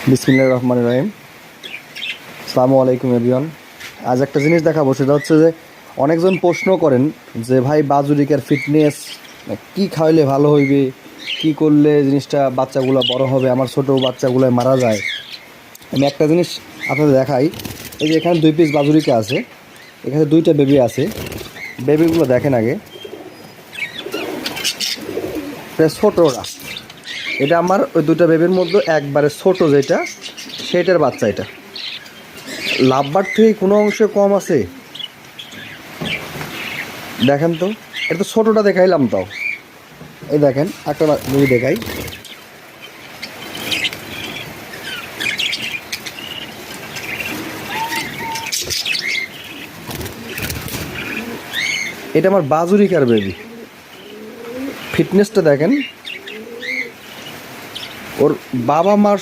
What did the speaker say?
বিসমিল্লাহির রহমানির রহিম। আসসালামু আলাইকুম এভরিওয়ান। আজ একটা জিনিস দেখাবো, সেটা হচ্ছে যে অনেকজন প্রশ্ন করেন যে ভাই বাজুরিকার ফিটনেস কি খাওয়াইলে ভালো হইবে, কি করলে জিনিসটা বাচ্চাগুলো বড় হবে, আমার ছোটো বাচ্চাগুলো মারা যায়। আমি একটা জিনিস আপনাদের দেখাই। এই যে এখানে 2 পিস বাজুরিকা আছে, এখানে 2টা বেবি আছে। বেবিগুলো দেখেন আগে, ছোটোরা। এটা আমার ওই 2টা বেবির মধ্যে একবারে ছোট যেটা, সেটার বাচ্চা। এটা লাভবার থেকে কোনো অংশে কম আছে দেখেন তো। এটা তো ছোটোটা দেখাইলাম, তাও এই দেখেন একটা বেবি দেখাই। এটা আমার বাজুরিকার বেবি। ফিটনেসটা দেখেন, ওর বাবা মার